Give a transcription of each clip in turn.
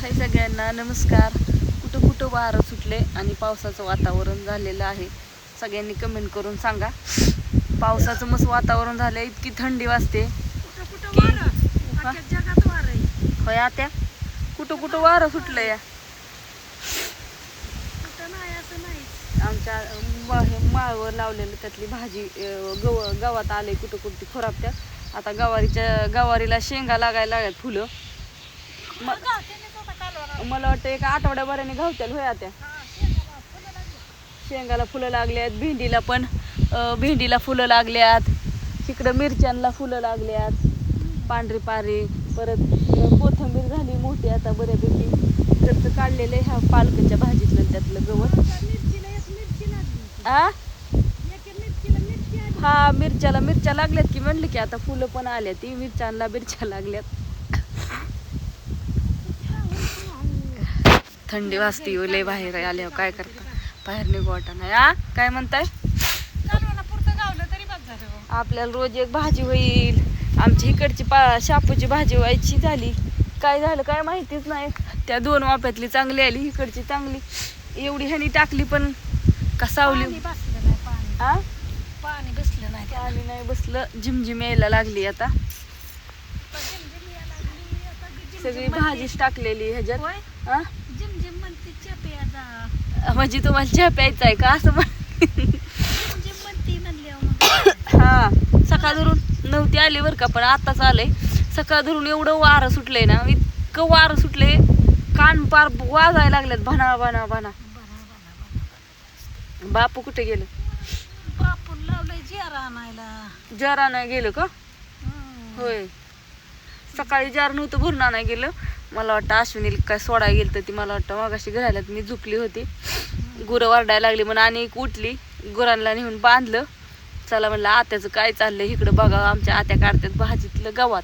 हाय सगळ्यांना नमस्कार. कुठं कुठं वारं सुटले आणि पावसाचं वातावरण झालेलं आहे. सगळ्यांनी कमेंट करून सांगा. पावसाचं मस्त वातावरण झालं, इतकी थंडी वाजते की होय आत्या कुठं कुठं वारं सुटलं या. आमच्या माळवर लावलेलं त्यातली भाजी गावात आले कुठं कुठं खराबत्या. आता गवारीला शेंगा लागायला लागल्यात फुलं. मला वाटतं एका आठवड्याभराने घावत्याल होय त्या. शेंगाला फुलं लागल्यात, भेंडीला फुलं लागल्यात, इकडं मिरच्यांना फुलं लागल्यात पांढरी पारी. परत कोथिंबीर झाली मोठी आता बऱ्यापैकी. इकडचं काढलेलं आहे ह्या पालकाच्या भाजीतलं त्यातलं गवत. हा मिरच्या लागल्यात की म्हणलं की आता फुलं पण आल्या ती मिरच्या लागल्यात. थंडी वाजती लय बाहेर आल्यावर काय करता, बाहेर निघू वाटा नाही. काय म्हणताय? आपल्याला रोज एक भाजी होईल. आमची इकडची शापूची भाजी व्हायची झाली, काय झालं काय माहितीच नाही. त्या 2 वाफ्यातली चांगली आली, इकडची चांगली एवढी ह्यानी टाकली पण कसावली. पाणी नाही बसलं, झिमझिम यायला लागली आता. सगळी भाजीच टाकलेली ह्याच्यात. म्हणजे तुम्हाला चहा प्यायचा आहे का असं हा. सकाळ धरून नव्हती आली बरं का, पण आताच आलंय. सकाळ धरून एवढं वारं सुटलंय ना, इतकं वारं सुटलंय कान पार वाजायला लागल्यात भना भना भना. बापू कुठे गेलं? जार नाही गेलं का? होय, सकाळी जार नव्हतं भरून आणाय गेलं. मला वाटतं अश्विनीला काय सोडायला गेलं तर ती, मला वाटतं मगाशी घरायला मी झुकली होती. गुरं वरडायला लागली म्हणून आणि उठली, गुरांना नेऊन बांधलं. चला म्हणलं आत्याचं काय चाललंय इकडं बघा. आमच्या आत्या काढतात भाजीतलं गवात.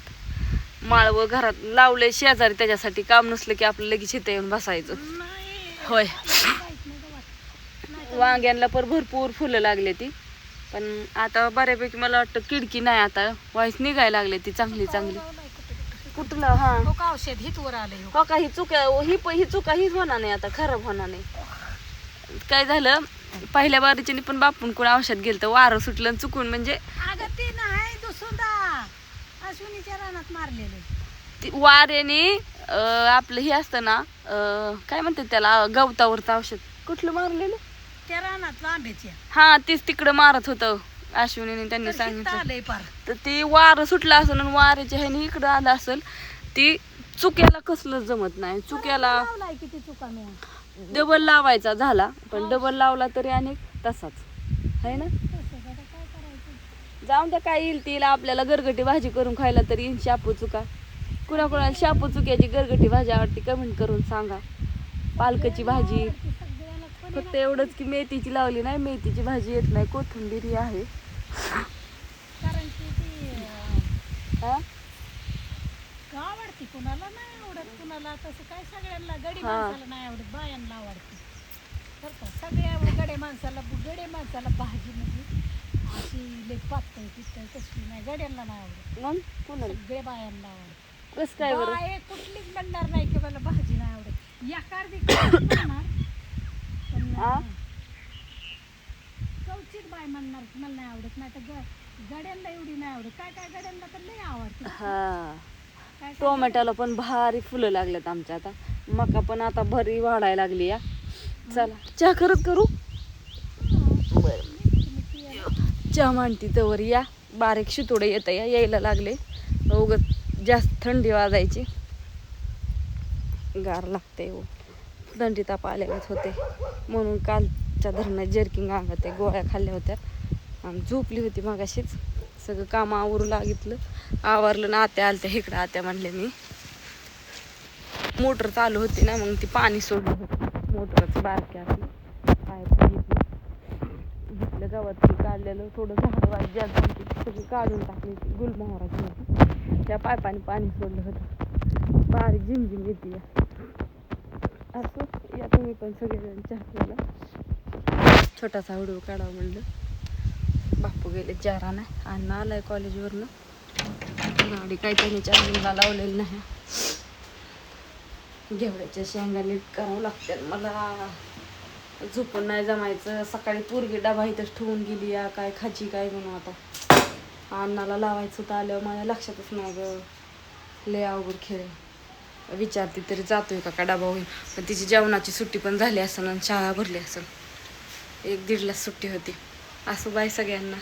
माळवं घरात लावलंय शेजारी, त्याच्यासाठी काम नसलं की आपलं लगेच इथं येऊन बसायचं. होय, वांग्यांना पण भरपूर फुलं लागले ती. पण आता बऱ्यापैकी मला वाटतं किडकी नाही, आता वाईस निघायला लागले ती चांगली चांगली. कुठलं? हा औषध हित वर आले हो का. ही चुका हीच होणार नाही आता, खराब होणार नाही. काय झालं पहिल्या बारीच्यानी पण बापून कोण औषध गेलं तर वारं सुटलं आणि चुकून म्हणजे वाऱ्याने आपलं हे असतं ना, काय म्हणतात त्याला, गवतावरचं औषध. कुठलं मारलेलं? त्या रानातलं आंब्याच्या. हा तीच तिकडं मारत होतं अश्विनीने, त्यांनी सांगितलं. तर ती वारं सुटलं असेल आणि वाऱ्याच्या ह्याने इकडं आलं असेल. ती चुक्याला कसलं जमत नाही. चुक्याला डबल लावायचा झाला, पण डबल लावला तरी आणि तसाच आहे ना. जाऊन त्या काय येईल तिला, आपल्याला गरगटी भाजी करून खायला तरी येईल. शापू चुका कुणाकुणाला शापू चुक्याची गरगटी भाजी आवडते कमेंट करून सांगा. पालकाची भाजी फक्त एवढंच की मेथीची लावली नाही, मेथीची भाजी येत नाही. कोथिंबीर ही आहे. आवडती कुणाला नाही आवडत, कुणाला तसं काय. सगळ्यांना गडी माणसाला नाही आवडत, बायांना आवडते बरं का. सगळ्या गडे माणसाला भाजी म्हणजे अशी लई पातळ पितळ तशी नाही, गड्यांना नाही आवडत. मग कुणाला? सगळ्या बायांना आवडत. कसं काय बरं? बाय कुठलीच म्हणणार नाही की मला भाजी नाही आवडत. या म्हणणार कवचित बाय म्हणणार की मला नाही आवडत. नाही तर गड्यांना एवढी नाही आवडत. काय काय गड्यांना तर लई आवडते. हा, टोमॅटोला पण भारी फुलं लागल्यात आमच्या आता. मका पण आता भरी वाढायला लागली या. चला चहा खरंच करू. बर, चहा मांडती तवर या. बारीक शितोडे येत यायला लागले. उगत जास्त थंडी वाजायची, गार लागते हो. थंडी ताप आल्यागत होते म्हणून कालच्या धरणात जर्किंग अंगात गोळ्या खाल्ल्या होत्या आणि झोपली होती मगाशीच. सगळं काम आवरू लागितलं, आवरलं ना. आत्या आलत्या इकडं. आत्या म्हणले मी मोटर चालू होती ना, मग ती पाणी सोडलं होतं मोटरचं बारक्या आपली पाईप घेतलं. गवत काढलेलं थोडं झाड वाईट जास्त होती सगळी काढून टाकली होती, गुलमोहराची होती. त्या पाईपाने पाणी सोडलं होतं. बारीक झिमझिम येते. असं या तुम्ही पण सगळेजण चहा प्यायला. छोटासा व्हिडिओ काढावं म्हणलं. बापू गेले जाराना, अण्णा आलाय कॉलेजवरनं. गाडी काय त्याने चार्जिंगला लावलेली नाही. घेवड्याच्या शेंगा नीट करावं लागतात मला. झोपून नाही जमायचं. सकाळी पोरगी डबा इथंच ठेवून गेली या, काय खाची काय म्हणून आता अन्नाला लावायचं होतं. आल्यावर माझ्या लक्षातच नाही ग. लय अवघड खेळ. विचारते तरी जातोय का डबा होईल. पण तिची जेवणाची सुट्टी पण झाली असेल आणि शाळा भरली असेल. 1-1:30ला सुट्टी होती. असं बाय सगळ्यांना.